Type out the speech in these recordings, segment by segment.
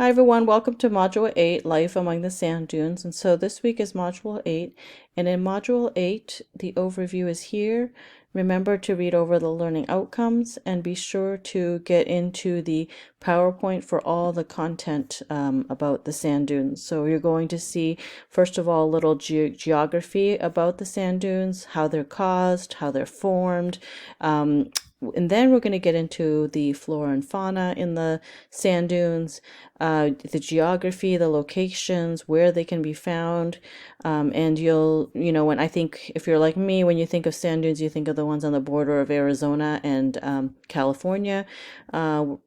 Hi everyone, welcome to Module 8, Life Among the Sand Dunes. And so this week is Module 8, and in Module 8, the overview is here. Remember to read over the learning outcomes and be sure to get into the PowerPoint for all the content about the sand dunes. So you're going to see, first of all, a little geography about the sand dunes, how they're caused, how they're formed, and then we're going to get into the flora and fauna in the sand dunes, the geography, the locations, where they can be found. And when I think, if you're like me, when you think of sand dunes, you think of the ones on the border of Arizona and California,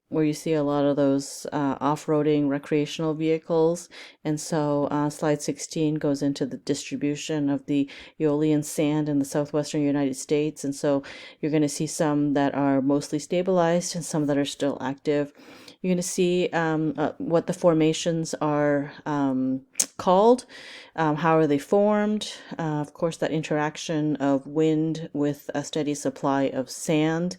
where you see a lot of those off-roading recreational vehicles. And so slide 16 goes into the distribution of the Aeolian sand in the southwestern United States. And so you're going to see some that are mostly stabilized and some that are still active. You're going to see what the formations are called, how are they formed, of course, that interaction of wind with a steady supply of sand,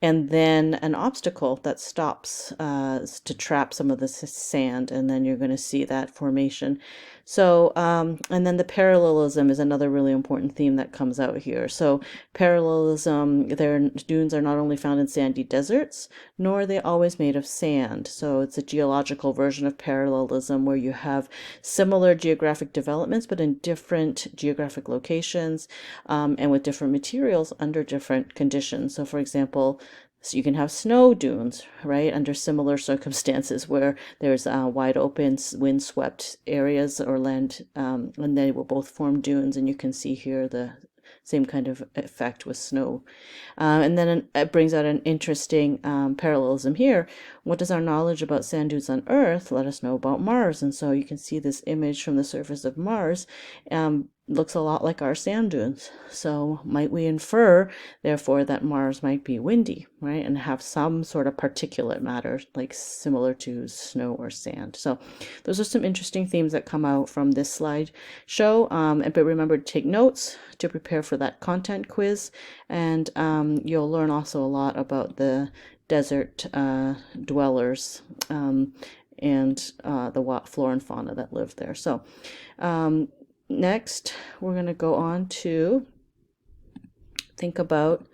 and then an obstacle that stops to trap some of the sand, and then you're going to see that formation. So, and then the parallelism is another really important theme that comes out here. So parallelism, their dunes are not only found in sandy deserts, nor are they always made of sand. So it's a geological version of parallelism where you have similar geographic developments, but in different geographic locations, and with different materials under different conditions. So for example, so you can have snow dunes, right, under similar circumstances where there's wide open, windswept areas or land, and they will both form dunes, and you can see here the same kind of effect with snow. And then it brings out an interesting parallelism here. What does our knowledge about sand dunes on Earth let us know about Mars? And so you can see this image from the surface of Mars looks a lot like our sand dunes. So might we infer, therefore, that Mars might be windy, right, and have some sort of particulate matter, like similar to snow or sand. So those are some interesting themes that come out from this slide show. But remember to take notes to prepare for that content quiz, and you'll learn also a lot about the desert dwellers and the flora and fauna that live there. So next, we're going to go on to think about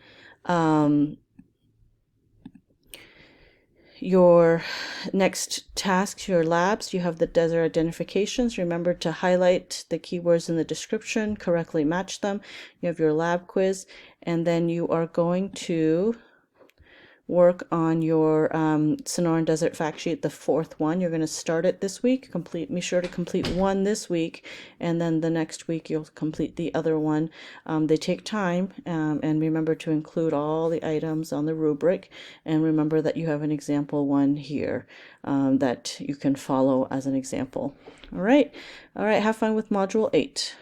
your next tasks, your labs. You have the desert identifications. Remember to highlight the keywords in the description, correctly match them. You have your lab quiz, and then you are going to work on your Sonoran Desert fact sheet, the fourth one. You're going to start it this week. Be sure to complete one this week, and then the next week you'll complete the other one. They take time, and remember to include all the items on the rubric, and remember that you have an example one here that you can follow as an example. All right, have fun with Module 8.